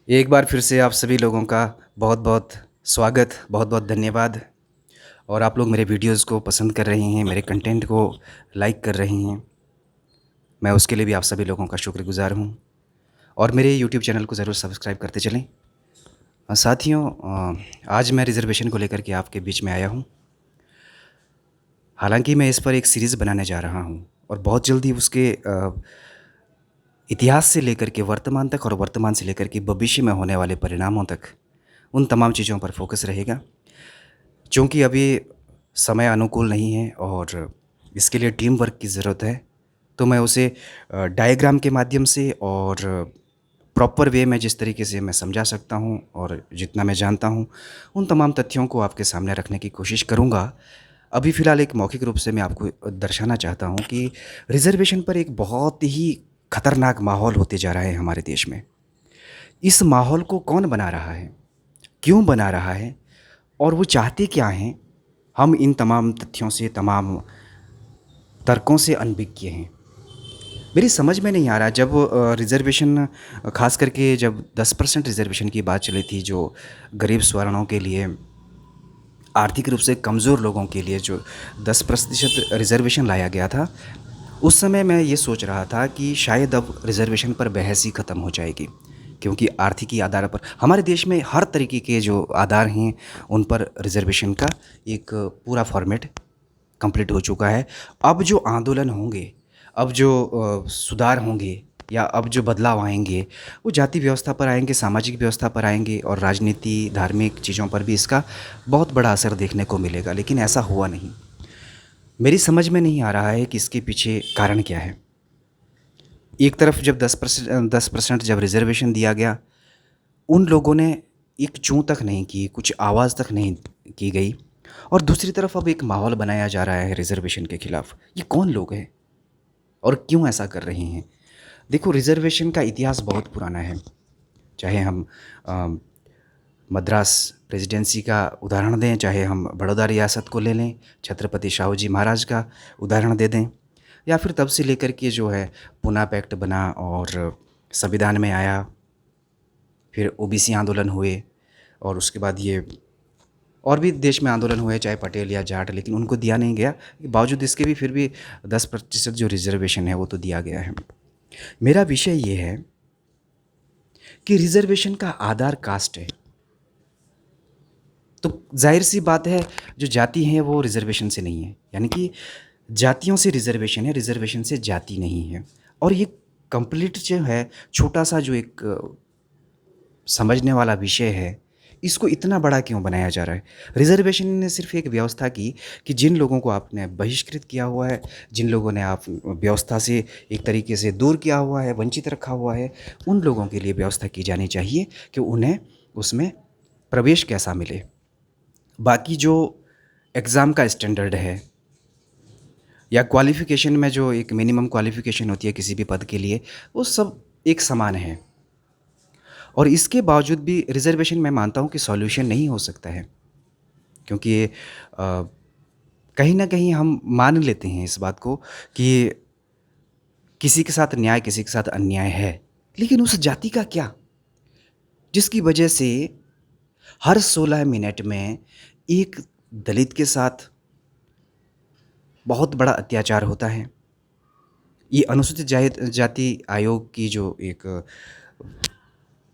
एक बार फिर से आप सभी लोगों का बहुत-बहुत स्वागत, बहुत-बहुत धन्यवाद। और आप लोग मेरे वीडियोज़ को पसंद कर रहे हैं, मेरे कंटेंट को लाइक कर रहे हैं। मैं उसके लिए भी आप सभी लोगों का शुक्रगुज़ार हूँ। और मेरे यूट्यूब चैनल को ज़रूर सब्सक्राइब करते चलें। साथियों, आज मैं रिज़र्वेशन को लेकर के आपके बीच में आया हूँ। हालाँकि मैं इस पर एक सीरीज़ बनाने जा रहा हूँ और बहुत जल्दी उसके इतिहास से लेकर के वर्तमान तक और वर्तमान से लेकर के भविष्य में होने वाले परिणामों तक, उन तमाम चीज़ों पर फ़ोकस रहेगा। चूँकि अभी समय अनुकूल नहीं है और इसके लिए टीम वर्क की ज़रूरत है, तो मैं उसे डायग्राम के माध्यम से और प्रॉपर वे में जिस तरीके से मैं समझा सकता हूँ और जितना मैं जानता हूँ, उन तमाम तथ्यों को आपके सामने रखने की कोशिश करूँगा। अभी फ़िलहाल एक मौखिक रूप से मैं आपको दर्शाना चाहता हूँ कि रिज़र्वेशन पर एक बहुत ही खतरनाक माहौल होते जा रहा है हमारे देश में। इस माहौल को कौन बना रहा है? क्यों बना रहा है? और वो चाहते क्या हैं? हम इन तमाम तथ्यों से, तमाम तर्कों से अनभिज्ञ हैं। मेरी समझ में नहीं आ रहा जब रिज़र्वेशन, ख़ास करके जब 10% रिज़र्वेशन की बात चली थी, जो गरीब सवर्णों के लिए, आर्थिक रूप से कमज़ोर लोगों के लिए जो 10% रिज़र्वेशन लाया गया था, उस समय मैं ये सोच रहा था कि शायद अब रिज़र्वेशन पर बहस ही ख़त्म हो जाएगी। क्योंकि आर्थिकी आधार पर हमारे देश में हर तरीके के जो आधार हैं, उन पर रिज़र्वेशन का एक पूरा फ़ॉर्मेट कंप्लीट हो चुका है। अब जो आंदोलन होंगे, अब जो सुधार होंगे या अब जो बदलाव आएँगे, वो जाति व्यवस्था पर आएँगे, सामाजिक व्यवस्था पर आएँगे और राजनीति, धार्मिक चीज़ों पर भी इसका बहुत बड़ा असर देखने को मिलेगा। लेकिन ऐसा हुआ नहीं। मेरी समझ में नहीं आ रहा है कि इसके पीछे कारण क्या है? एक तरफ जब 10% जब रिज़र्वेशन दिया गया, उन लोगों ने एक चूँ तक नहीं की, कुछ आवाज़ तक नहीं की गई। और दूसरी तरफ अब एक माहौल बनाया जा रहा है रिज़र्वेशन के खिलाफ़। ये कौन लोग हैं और क्यों ऐसा कर रहे हैं? देखो, रिज़र्वेशन का इतिहास बहुत पुराना है। चाहे हम अ, मद्रास प्रेसिडेंसी का उदाहरण दें, चाहे हम बड़ौदा रियासत को ले लें, छत्रपति शाहू जी महाराज का उदाहरण दे दें, या फिर तब से लेकर के जो है पूना पैक्ट बना और संविधान में आया, फिर ओबीसी आंदोलन हुए और उसके बाद ये और भी देश में आंदोलन हुए, चाहे पटेल या जाट, लेकिन उनको दिया नहीं गया। बावजूद इसके भी फिर भी 10% जो रिज़र्वेशन है वो तो दिया गया है। मेरा विषय ये है कि रिज़र्वेशन का आधार कास्ट है। तो ज़ाहिर-सी बात है, जो जाति है वो रिज़र्वेशन से नहीं है। यानी कि जातियों से रिज़र्वेशन है, रिज़र्वेशन से जाति नहीं है। और ये कंप्लीट जो है, छोटा-सा जो एक समझने वाला विषय है, इसको इतना बड़ा क्यों बनाया जा रहा है? रिज़र्वेशन ने सिर्फ़ एक व्यवस्था की कि जिन लोगों को आपने बहिष्कृत किया हुआ है, जिन लोगों ने आप व्यवस्था से एक तरीके से दूर किया हुआ है, वंचित रखा हुआ है, उन लोगों के लिए व्यवस्था की जानी चाहिए कि उन्हें उसमें प्रवेश कैसा मिले। बाकी जो एग्ज़ाम का स्टैंडर्ड है या क्वालिफ़िकेशन में जो एक मिनिमम क्वालिफ़िकेशन होती है किसी भी पद के लिए, वो सब एक समान है। और इसके बावजूद भी रिज़र्वेशन, मैं मानता हूँ कि सॉल्यूशन नहीं हो सकता है, क्योंकि कहीं न कहीं हम मान लेते हैं इस बात को कि किसी के साथ न्याय, किसी के साथ अन्याय है। लेकिन उस जाति का क्या? जिसकी वजह से हर 16 मिनट में एक दलित के साथ बहुत बड़ा अत्याचार होता है। ये अनुसूचित जाति आयोग की जो एक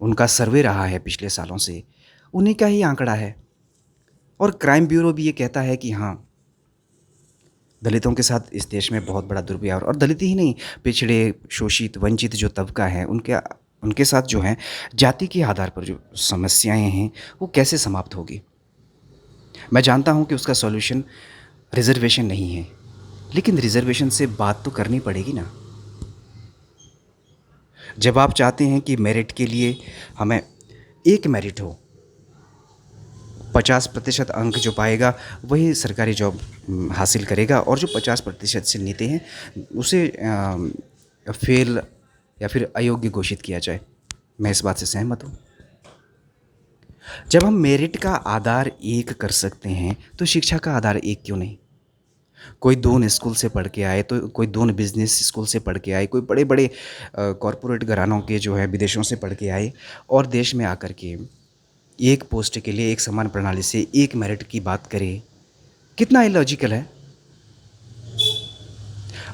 उनका सर्वे रहा है पिछले सालों से, उन्हीं का ही आंकड़ा है। और क्राइम ब्यूरो भी ये कहता है कि हाँ, दलितों के साथ इस देश में बहुत बड़ा दुर्व्यवहार, और दलित ही नहीं, पिछड़े, शोषित, वंचित जो तबका है, उनके उनके साथ जो है जाति के आधार पर जो समस्याएं हैं, वो कैसे समाप्त होगी? मैं जानता हूँ कि उसका सॉल्यूशन रिज़र्वेशन नहीं है, लेकिन रिज़र्वेशन से बात तो करनी पड़ेगी ना। जब आप चाहते हैं कि मेरिट के लिए हमें एक मेरिट हो, 50% अंक जो पाएगा वही सरकारी जॉब हासिल करेगा, और जो 50% से नीचे हैं उसे फेल या फिर अयोग्य घोषित किया जाए। मैं इस बात से सहमत हूँ। जब हम मेरिट का आधार एक कर सकते हैं, तो शिक्षा का आधार एक क्यों नहीं? कोई दून स्कूल से पढ़ के आए, तो कोई दून बिज़नेस स्कूल से पढ़ के आए, कोई बड़े-बड़े कॉरपोरेट घरानों के जो है विदेशों से पढ़ के आए और देश में आकर के एक पोस्ट के लिए एक समान प्रणाली से एक मेरिट की बात करें, कितना इलॉजिकल है।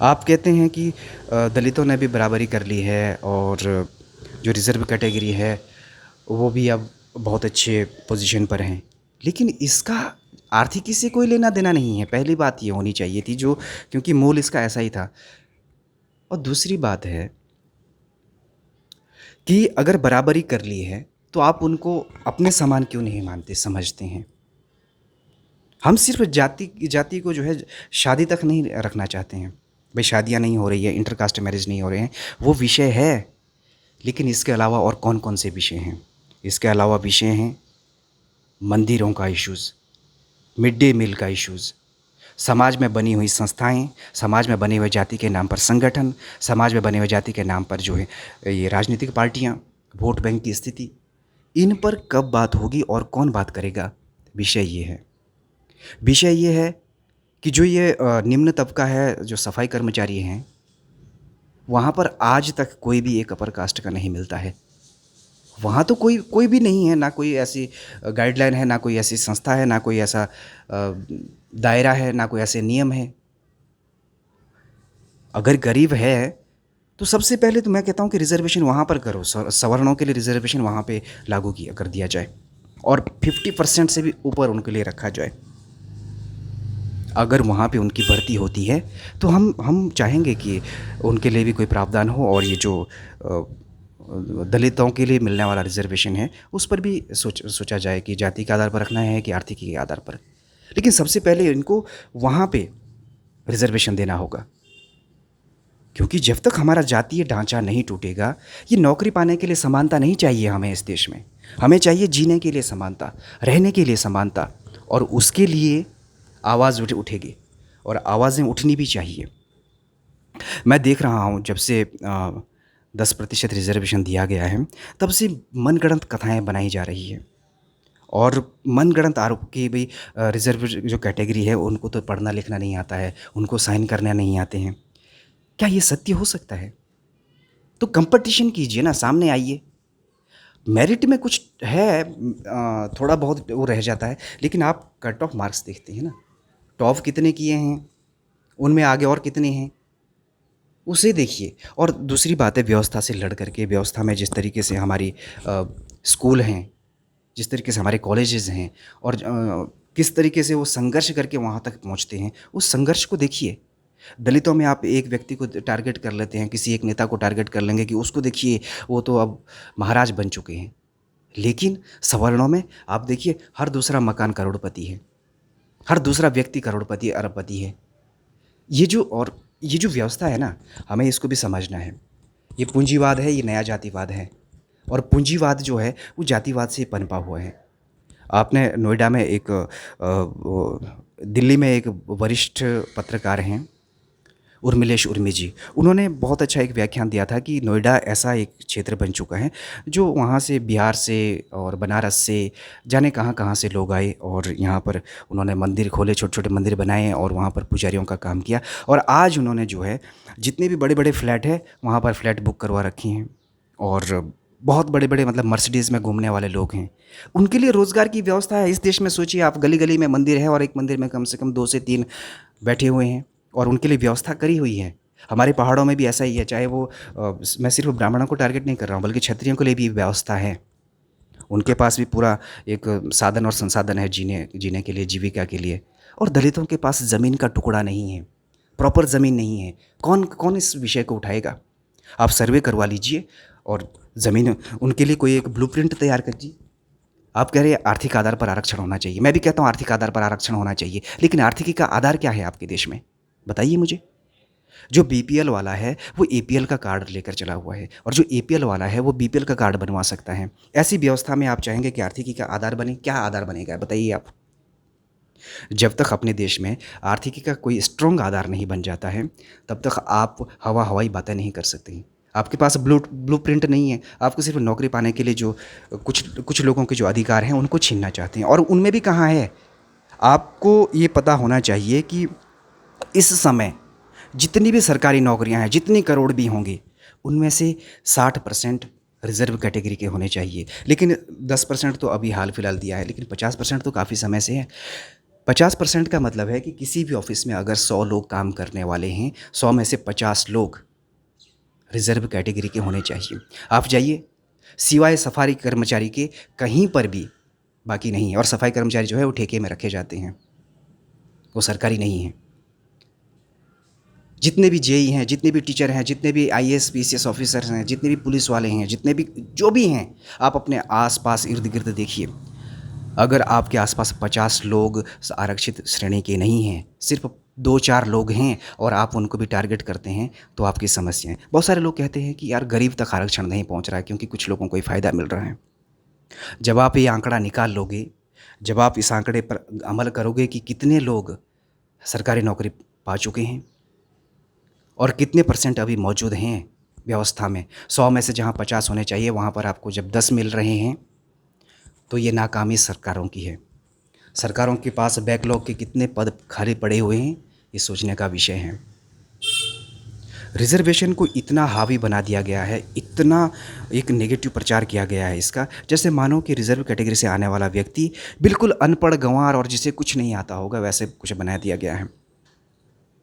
आप कहते हैं कि दलितों ने भी बराबरी कर ली है और जो रिज़र्व कैटेगरी है वो भी अब बहुत अच्छे पोजीशन पर हैं, लेकिन इसका आर्थिकी से कोई लेना देना नहीं है। पहली बात ये होनी चाहिए थी, जो क्योंकि मूल इसका ऐसा ही था। और दूसरी बात है कि अगर बराबरी कर ली है तो आप उनको अपने समान क्यों नहीं मानते, समझते हैं। हम सिर्फ जाति जाति को जो है शादी तक नहीं रखना चाहते हैं। भाई शादियाँ नहीं हो रही है, इंटरकास्ट मैरिज नहीं हो रहे हैं, वो विषय है, लेकिन इसके अलावा और कौन कौन से विषय हैं। इसके अलावा विषय हैं मंदिरों का इश्यूज़, मिड डे मील का इश्यूज़, समाज में बनी हुई संस्थाएं, समाज में बने हुए जाति के नाम पर संगठन, समाज में बने हुए जाति के नाम पर जो है ये राजनीतिक पार्टियां, वोट बैंक की स्थिति, इन पर कब बात होगी और कौन बात करेगा। विषय ये है, विषय ये है कि जो ये निम्न तबका है, जो सफाई कर्मचारी हैं, वहाँ पर आज तक कोई भी एक अपर कास्ट का नहीं मिलता है। वहाँ तो कोई कोई भी नहीं है, ना कोई ऐसी गाइडलाइन है, ना कोई ऐसी संस्था है, ना कोई ऐसा दायरा है, ना कोई ऐसे नियम है। अगर गरीब है तो सबसे पहले तो मैं कहता हूँ कि रिज़र्वेशन वहाँ पर करो, सवर्णों के लिए रिज़र्वेशन वहाँ पे लागू किया कर दिया जाए और 50% से भी ऊपर उनके लिए रखा जाए। अगर वहाँ पे उनकी भर्ती होती है तो हम चाहेंगे कि उनके लिए भी कोई प्रावधान हो और ये जो दलितों के लिए मिलने वाला रिज़र्वेशन है उस पर भी सोचा जाए कि जाति के आधार पर रखना है कि आर्थिकी के आधार पर। लेकिन सबसे पहले इनको वहाँ पे रिज़र्वेशन देना होगा, क्योंकि जब तक हमारा जातीय ढांचा नहीं टूटेगा, ये नौकरी पाने के लिए समानता नहीं चाहिए हमें इस देश में। हमें चाहिए जीने के लिए समानता, रहने के लिए समानता, और उसके लिए आवाज़ उठेगी और आवाज़ें उठनी भी चाहिए। मैं देख रहा हूँ जब से 10% रिज़र्वेशन दिया गया है, तब से मनगढ़ंत कथाएं बनाई जा रही है और मनगढ़ंत आरोप कि भाई रिज़र्व जो कैटेगरी है उनको तो पढ़ना लिखना नहीं आता है, उनको साइन करने नहीं आते हैं। क्या ये सत्य हो सकता है? तो कंपटीशन कीजिए ना, सामने आइए। मेरिट में कुछ है, थोड़ा बहुत वो रह जाता है, लेकिन आप कट ऑफ मार्क्स देखते हैं ना, टॉप कितने किए हैं, उनमें आगे और कितने हैं, उसे देखिए। और दूसरी बात है, व्यवस्था से लड़ करके, व्यवस्था में जिस तरीके से हमारी स्कूल हैं, जिस तरीके से हमारे कॉलेजेस हैं और किस तरीके से वो संघर्ष करके वहाँ तक पहुँचते हैं, उस संघर्ष को देखिए। दलितों में आप एक व्यक्ति को टारगेट कर लेते हैं, किसी एक नेता को टारगेट कर लेंगे कि उसको देखिए वो तो अब महाराज बन चुके हैं। लेकिन सवर्णों में आप देखिए, हर दूसरा मकान करोड़पति है, हर दूसरा व्यक्ति करोड़पति अरबपति है। ये जो व्यवस्था है ना, हमें इसको भी समझना है। ये पूंजीवाद है, ये नया जातिवाद है, और पूंजीवाद जो है वो जातिवाद से पनपा हुआ है। आपने नोएडा में दिल्ली में एक वरिष्ठ पत्रकार हैं, उर्मिलेश उर्मी जी, उन्होंने बहुत अच्छा एक व्याख्यान दिया था कि नोएडा ऐसा एक क्षेत्र बन चुका है जो वहाँ से, बिहार से और बनारस से, जाने कहाँ कहाँ से लोग आए और यहाँ पर उन्होंने मंदिर खोले, छोटे छोटे मंदिर बनाए और वहाँ पर पुजारियों का काम किया। और आज उन्होंने जो है जितने भी बड़े बड़े फ्लैट है वहाँ पर फ्लैट बुक करवा रखी हैं, और बहुत बड़े बड़े मतलब मर्सिडीज़ में घूमने वाले लोग हैं। उनके लिए रोज़गार की व्यवस्था है इस देश में। सोचिए आप, गली गली में मंदिर है और एक मंदिर में कम से कम 2 से 3 बैठे हुए हैं और उनके लिए व्यवस्था करी हुई है। हमारे पहाड़ों में भी ऐसा ही है, चाहे वो मैं सिर्फ ब्राह्मणों को टारगेट नहीं कर रहा हूँ, बल्कि क्षत्रियों के लिए भी व्यवस्था है। उनके पास भी पूरा एक साधन और संसाधन है जीने जीने के लिए, जीविका के लिए। और दलितों के पास ज़मीन का टुकड़ा नहीं है, प्रॉपर ज़मीन नहीं है। कौन कौन इस विषय को उठाएगा? आप सर्वे करवा लीजिए और ज़मीन उनके लिए कोई एक ब्लूप्रिंट तैयार कीजिए। आप कह रहे हैं आर्थिक आधार पर आरक्षण होना चाहिए, मैं भी कहता हूँ आर्थिक आधार पर आरक्षण होना चाहिए, लेकिन आर्थिकी का आधार क्या है आपके देश में? बताइए मुझे। जो बीपीएल वाला है वो एपीएल का कार्ड लेकर चला हुआ है, और जो एपीएल वाला है वो बीपीएल का कार्ड बनवा सकता है। ऐसी व्यवस्था में आप चाहेंगे कि आर्थिकी का आधार बने? क्या आधार बनेगा बताइए आप? जब तक अपने देश में आर्थिकी का कोई स्ट्रॉन्ग आधार नहीं बन जाता है, तब तक आप हवाई बातें नहीं कर सकते। आपके पास ब्लूप्रिंट नहीं है। आपको सिर्फ नौकरी पाने के लिए जो कुछ लोगों के जो अधिकार हैं उनको छीनना चाहते हैं, और उनमें भी कहाँ है। आपको ये पता होना चाहिए कि इस समय जितनी भी सरकारी नौकरियां हैं, जितनी करोड़ भी होंगी, उनमें से 60% रिज़र्व कैटेगरी के होने चाहिए। लेकिन 10% तो अभी हाल फिलहाल दिया है, लेकिन 50% तो काफ़ी समय से है। 50% का मतलब है कि किसी भी ऑफिस में अगर 100 लोग काम करने वाले हैं, 100 में से 50 लोग रिज़र्व कैटेगरी के होने चाहिए। आप जाइए, सिवाय सफाई कर्मचारी के कहीं पर भी बाकी नहीं है। और सफाई कर्मचारी जो है वो ठेके में रखे जाते हैं, वो सरकारी नहीं है। जितने भी जेई हैं, जितने भी टीचर हैं, जितने भी आईएएस पीसीएस ऑफिसर्स हैं, जितने भी पुलिस वाले हैं, जितने भी जो भी हैं, आप अपने आस-पास इर्द-गिर्द देखिए। अगर आपके आस-पास 50 लोग आरक्षित श्रेणी के नहीं हैं, सिर्फ़ 2-4 लोग हैं और आप उनको भी टारगेट करते हैं, तो आपकी समस्या है। बहुत सारे लोग कहते हैं कि यार गरीब तक आरक्षण नहीं पहुँच रहा है क्योंकि कुछ लोगों को ही फ़ायदा मिल रहा है। जब आप ये आंकड़ा निकाल लोगे, जब आप इस आंकड़े पर अमल करोगे कि कितने लोग सरकारी नौकरी पा चुके हैं और कितने परसेंट अभी मौजूद हैं व्यवस्था में, 100 में से जहाँ 50 होने चाहिए वहाँ पर आपको जब 10 मिल रहे हैं, तो ये नाकामी सरकारों की है। सरकारों के पास बैकलॉग के कितने पद खाली पड़े हुए हैं, ये सोचने का विषय है। रिज़र्वेशन को इतना हावी बना दिया गया है, इतना एक नेगेटिव प्रचार किया गया है इसका, जैसे मानो कि रिज़र्व कैटेगरी से आने वाला व्यक्ति बिल्कुल अनपढ़ गँवार और जिसे कुछ नहीं आता होगा, वैसे कुछ बना दिया गया है।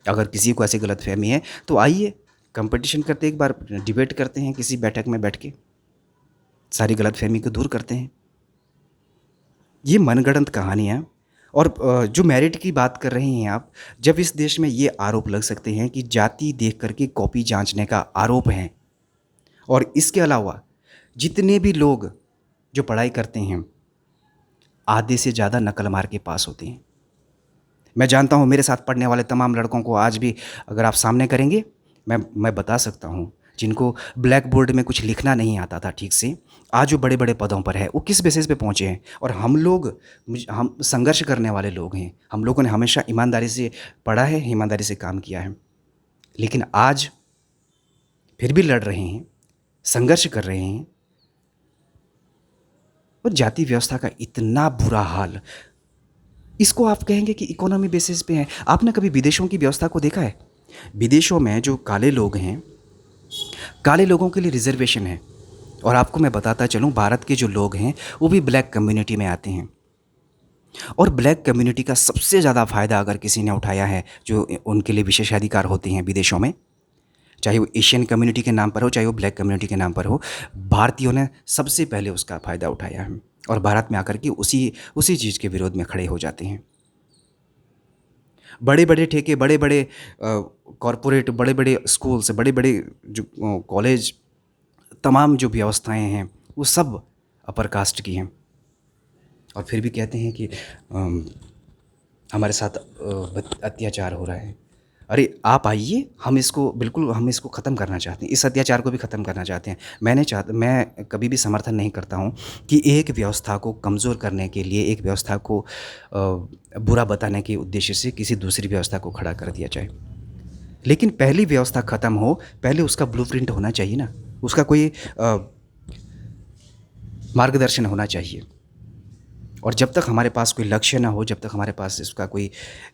अगर किसी को ऐसी गलतफ़हमी है तो आइए कंपटीशन करते हैं, एक बार डिबेट करते हैं किसी बैठक में बैठ के, सारी गलतफ़हमी को दूर करते हैं। ये मनगढ़ंत कहानियाँ और जो मेरिट की बात कर रहे हैं आप, जब इस देश में ये आरोप लग सकते हैं कि जाति देख कर के कॉपी जाँचने का आरोप है और इसके अलावा जितने भी लोग जो पढ़ाई करते हैं, आधे से ज़्यादा नकल मार के पास होते हैं। मैं जानता हूँ मेरे साथ पढ़ने वाले तमाम लड़कों को आज भी अगर आप सामने करेंगे, मैं बता सकता हूँ, जिनको ब्लैक बोर्ड में कुछ लिखना नहीं आता था ठीक से, आज वो बड़े-बड़े पदों पर है, वो किस बेसिस पे पहुँचे हैं। और हम संघर्ष करने वाले लोग हैं, हम लोगों ने हमेशा ईमानदारी से पढ़ा है, ईमानदारी से काम किया है। लेकिन आज फिर भी लड़ रहे हैं, संघर्ष कर रहे हैं और जाति व्यवस्था का इतना बुरा हाल, इसको आप कहेंगे कि इकोनॉमी बेसिस पे है। आपने कभी विदेशों की व्यवस्था को देखा है? विदेशों में जो काले लोग हैं, काले लोगों के लिए रिज़र्वेशन है। और आपको मैं बताता चलूँ, भारत के जो लोग हैं वो भी ब्लैक कम्युनिटी में आते हैं और ब्लैक कम्युनिटी का सबसे ज़्यादा फ़ायदा अगर किसी ने उठाया है, जो उनके लिए विशेषाधिकार होते हैं विदेशों में, चाहे वो एशियन कम्युनिटी के नाम पर हो, चाहे वो ब्लैक कम्युनिटी के नाम पर हो, भारतीयों ने सबसे पहले उसका फ़ायदा उठाया है और भारत में आकर के उसी चीज़ के विरोध में खड़े हो जाते हैं। बड़े-बड़े ठेके, बड़े-बड़े कॉरपोरेट, बड़े-बड़े स्कूल्स, बड़े-बड़े जो कॉलेज, तमाम जो व्यवस्थाएं हैं वो सब अपर कास्ट की हैं और फिर भी कहते हैं कि हमारे साथ अत्याचार हो रहा है। अरे आप आइए, हम इसको ख़त्म करना चाहते हैं, इस अत्याचार को भी ख़त्म करना चाहते हैं। मैं कभी भी समर्थन नहीं करता हूँ कि एक व्यवस्था को कमज़ोर करने के लिए, एक व्यवस्था को बुरा बताने के उद्देश्य से किसी दूसरी व्यवस्था को खड़ा कर दिया जाए। लेकिन पहली व्यवस्था ख़त्म हो, पहले उसका ब्लूप्रिंट होना चाहिए ना, उसका कोई मार्गदर्शन होना चाहिए। और जब तक हमारे पास कोई लक्ष्य ना हो, जब तक हमारे पास इसका कोई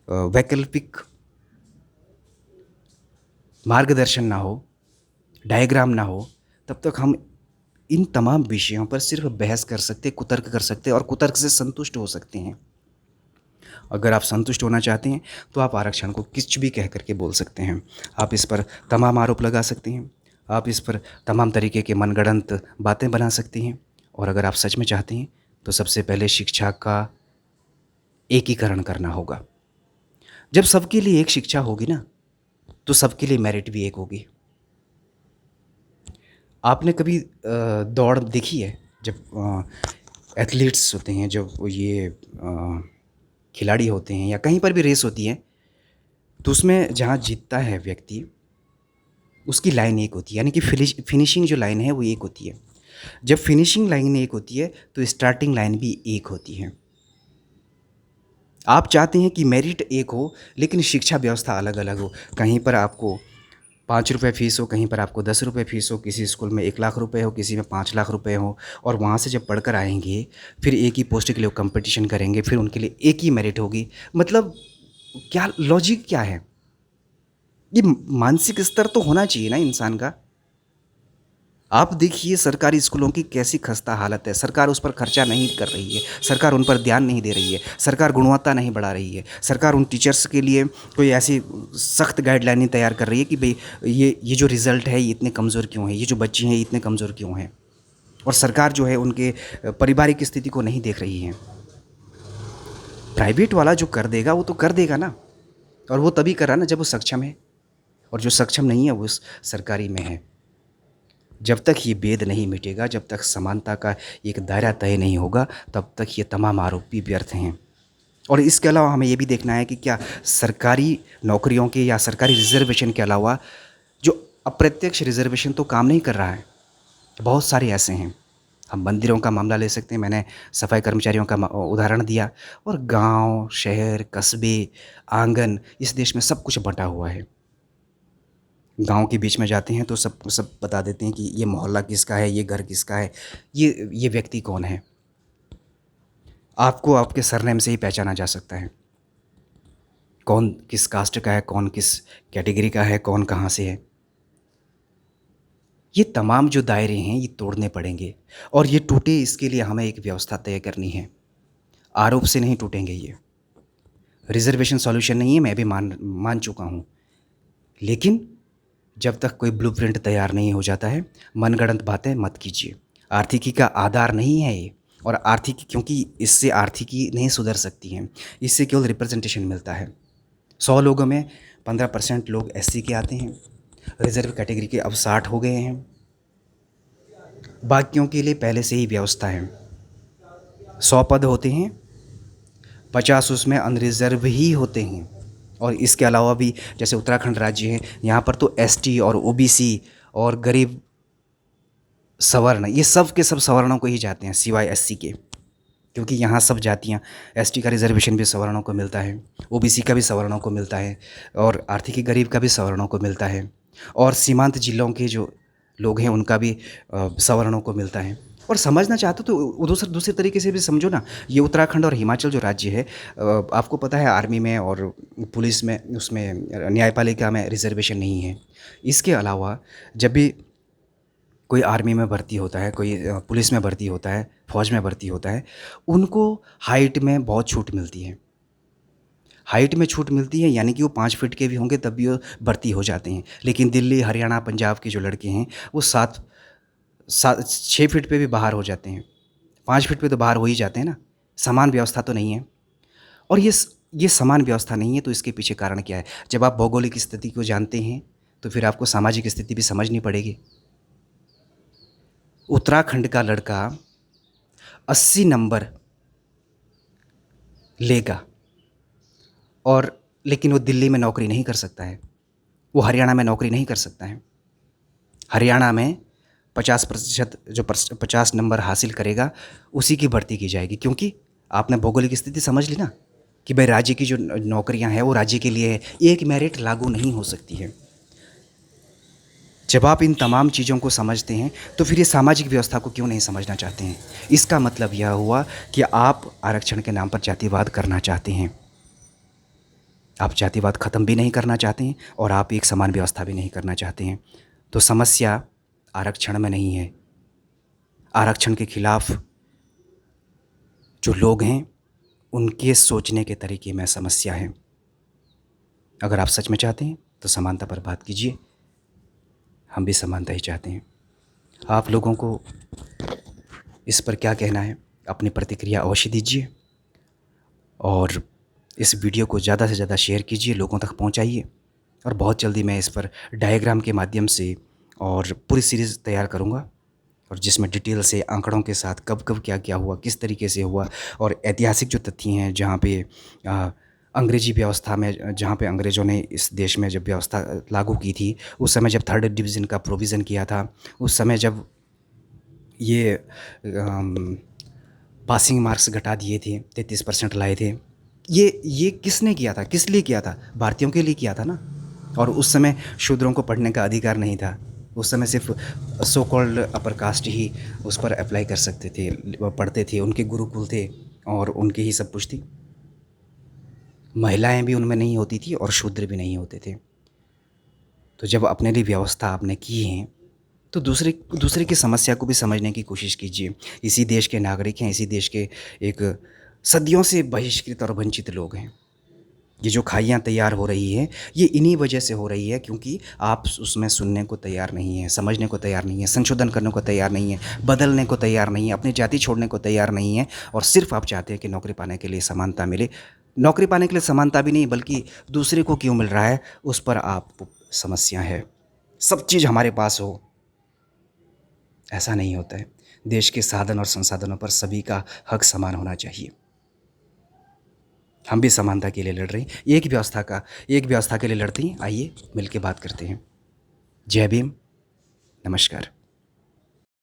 वैकल्पिक मार्गदर्शन ना हो, डायग्राम ना हो, तब तक हम इन तमाम विषयों पर सिर्फ बहस कर सकते, कुतर्क कर सकते और कुतर्क से संतुष्ट हो सकते हैं। अगर आप संतुष्ट होना चाहते हैं तो आप आरक्षण को कुछ भी कह करके बोल सकते हैं। आप इस पर तमाम आरोप लगा सकते हैं, आप इस पर तमाम तरीके के मनगढ़ंत बातें बना सकते हैं। और अगर आप सच में चाहते हैं तो सबसे पहले शिक्षा का एकीकरण करना होगा। जब सबके लिए एक शिक्षा होगी ना, तो सबके लिए मेरिट भी एक होगी। आपने कभी दौड़ देखी है? जब एथलीट्स होते हैं, जब ये खिलाड़ी होते हैं या कहीं पर भी रेस होती है, तो उसमें जहाँ जीतता है व्यक्ति, उसकी लाइन एक होती है, यानी कि फिनिशिंग जो लाइन है वो एक होती है। जब फिनिशिंग लाइन एक होती है तो स्टार्टिंग लाइन भी एक होती है। आप चाहते हैं कि मेरिट एक हो लेकिन शिक्षा व्यवस्था अलग अलग हो। कहीं पर आपको 5 रुपये फ़ीस हो, कहीं पर आपको 10 रुपये फ़ीस हो, किसी स्कूल में 1 लाख रुपए हो, किसी में 5 लाख रुपए हो। और वहाँ से जब पढ़कर आएंगे फिर एक ही पोस्ट के लिए कंपटीशन करेंगे, फिर उनके लिए एक ही मेरिट होगी। मतलब क्या लॉजिक क्या है? ये मानसिक स्तर तो होना चाहिए ना इंसान का। आप देखिए सरकारी स्कूलों की कैसी खस्ता हालत है, सरकार उस पर खर्चा नहीं कर रही है, सरकार उन पर ध्यान नहीं दे रही है, सरकार गुणवत्ता नहीं बढ़ा रही है, सरकार उन टीचर्स के लिए कोई ऐसी सख्त गाइडलाइन नहीं तैयार कर रही है कि भाई ये जो रिज़ल्ट है ये इतने कमज़ोर क्यों है, ये जो बच्चे हैं ये इतने कमज़ोर क्यों हैं। और सरकार जो है उनके पारिवारिक स्थिति को नहीं देख रही है। प्राइवेट वाला जो कर देगा वो तो कर देगा ना, और वो तभी कर रहा ना जब वो सक्षम है, और जो सक्षम नहीं है वो सरकारी में है। जब तक ये भेद नहीं मिटेगा, जब तक समानता का एक दायरा तय नहीं होगा, तब तक ये तमाम आरोप भी व्यर्थ हैं। और इसके अलावा हमें ये भी देखना है कि क्या सरकारी नौकरियों के या सरकारी रिजर्वेशन के अलावा जो अप्रत्यक्ष रिजर्वेशन तो काम नहीं कर रहा है। बहुत सारे ऐसे हैं। हम मंदिरों का मामला ले सकते हैं, मैंने सफाई कर्मचारियों का उदाहरण दिया, और गांव, शहर, कस्बे, आंगन, इस देश में सब कुछ बँटा हुआ है। गाँव के बीच में जाते हैं तो सब सब बता देते हैं कि ये मोहल्ला किसका है, ये घर किसका है, ये व्यक्ति कौन है। आपको आपके सरनेम से ही पहचाना जा सकता है, कौन किस कास्ट का है, कौन किस कैटेगरी का है, कौन कहाँ से है। ये तमाम जो दायरे हैं ये तोड़ने पड़ेंगे, और ये टूटे इसके लिए हमें एक व्यवस्था तय करनी है। आरोप से नहीं टूटेंगे ये। रिज़र्वेशन सॉल्यूशन नहीं है, मैं भी मान चुका हूँ, लेकिन जब तक कोई ब्लूप्रिंट तैयार नहीं हो जाता है, मनगढ़ंत बातें मत कीजिए। आर्थिकी का आधार नहीं है ये, और आर्थिकी, क्योंकि इससे आर्थिकी नहीं सुधर सकती है, इससे केवल रिप्रेजेंटेशन मिलता है। 100 लोगों में 15% लोग एससी के आते हैं, रिजर्व कैटेगरी के अब 60 हो गए हैं। बाकियों के लिए पहले से ही व्यवस्था है। 100 पद होते हैं, 50 उसमें अनरिजर्व ही होते हैं। और इसके अलावा भी जैसे उत्तराखंड राज्य है, यहाँ पर तो एसटी और ओबीसी और गरीब सवर्ण, ये सब के सब सवर्णों को ही जाते हैं सिवाय एससी के, क्योंकि यहाँ सब जातियाँ, एसटी का रिजर्वेशन भी सवर्णों को मिलता है, ओबीसी का भी सवर्णों को मिलता है, और आर्थिक गरीब का भी सवर्णों को मिलता है, और सीमांत जिलों के जो लोग हैं उनका भी सवर्णों को मिलता है। और समझना चाहते हो तो दूसरे तरीके से भी समझो ना। ये उत्तराखंड और हिमाचल जो राज्य है, आपको पता है आर्मी में और पुलिस में, उसमें न्यायपालिका में रिजर्वेशन नहीं है। इसके अलावा जब भी कोई आर्मी में भर्ती होता है, कोई पुलिस में भर्ती होता है, फ़ौज में भर्ती होता है, उनको हाइट में बहुत छूट मिलती है। हाइट में छूट मिलती है यानी कि वो 5 फीट के भी होंगे तब भी वो भर्ती हो जाते हैं। लेकिन दिल्ली, हरियाणा, पंजाब के जो लड़के हैं वो 6 फीट पे भी बाहर हो जाते हैं, 5 फीट पे तो बाहर हो ही जाते हैं ना। समान व्यवस्था तो नहीं है। और ये समान व्यवस्था नहीं है तो इसके पीछे कारण क्या है? जब आप भौगोलिक स्थिति को जानते हैं तो फिर आपको सामाजिक स्थिति भी समझनी पड़ेगी। उत्तराखंड का लड़का 80 नंबर लेगा, और लेकिन वो दिल्ली में नौकरी नहीं कर सकता है, वो हरियाणा में नौकरी नहीं कर सकता है। हरियाणा में 50% जो 50 नंबर हासिल करेगा उसी की भर्ती की जाएगी, क्योंकि आपने भौगोलिक स्थिति समझ ली ना कि भाई राज्य की जो नौकरियां हैं वो राज्य के लिए है, एक मेरिट लागू नहीं हो सकती है। जब आप इन तमाम चीज़ों को समझते हैं तो फिर ये सामाजिक व्यवस्था को क्यों नहीं समझना चाहते हैं? इसका मतलब यह हुआ कि आप आरक्षण के नाम पर जातिवाद करना चाहते हैं। आप जातिवाद ख़त्म भी नहीं करना चाहते हैं और आप एक समान व्यवस्था भी नहीं करना चाहते हैं। तो समस्या आरक्षण में नहीं है, आरक्षण के खिलाफ जो लोग हैं उनके सोचने के तरीके में समस्या है। अगर आप सच में चाहते हैं तो समानता पर बात कीजिए, हम भी समानता ही चाहते हैं। आप लोगों को इस पर क्या कहना है, अपनी प्रतिक्रिया अवश्य दीजिए, और इस वीडियो को ज़्यादा से ज़्यादा शेयर कीजिए, लोगों तक पहुंचाइए। और बहुत जल्दी मैं इस पर डायग्राम के माध्यम से और पूरी सीरीज़ तैयार करूंगा, और जिसमें डिटेल से आंकड़ों के साथ कब कब क्या क्या हुआ, किस तरीके से हुआ, और ऐतिहासिक जो तथ्य हैं जहाँ पे अंग्रेजी व्यवस्था में, जहाँ पे अंग्रेज़ों ने इस देश में जब व्यवस्था लागू की थी, उस समय जब 3rd डिवीज़न का प्रोविज़न किया था, उस समय जब ये पासिंग मार्क्स घटा दिए थे, 33% लाए थे, ये किसने किया था, किस लिए किया था? भारतीयों के लिए किया था ना। और उस समय शूद्रों को पढ़ने का अधिकार नहीं था, उस समय सिर्फ सो कॉल्ड अपर कास्ट ही उस पर अप्लाई कर सकते थे, पढ़ते थे, उनके गुरुकुल थे और उनकी ही सब कुछ थी। महिलाएं भी उनमें नहीं होती थी और शूद्र भी नहीं होते थे। तो जब अपने लिए व्यवस्था आपने की है, तो दूसरे दूसरे की समस्या को भी समझने की कोशिश कीजिए। इसी देश के नागरिक हैं, इसी देश के एक सदियों से बहिष्कृत और वंचित लोग हैं। ये जो खाइयाँ तैयार हो रही हैं, ये इन्हीं वजह से हो रही है क्योंकि आप उसमें सुनने को तैयार नहीं हैं, समझने को तैयार नहीं हैं, संशोधन करने को तैयार नहीं हैं, बदलने को तैयार नहीं हैं, अपनी जाति छोड़ने को तैयार नहीं हैं और सिर्फ़ आप चाहते हैं कि नौकरी पाने के लिए समानता मिले। नौकरी पाने के लिए समानता भी नहीं बल्कि दूसरे को क्यों मिल रहा है, उस पर आप समस्या है। सब चीज़ हमारे पास हो, ऐसा नहीं होता है। देश के साधन और संसाधनों पर सभी का हक समान होना चाहिए। हम भी समानता के लिए लड़ रहे हैं। एक व्यवस्था के लिए लड़ते हैं। आइए मिल के बात करते हैं। जय भीम, नमस्कार।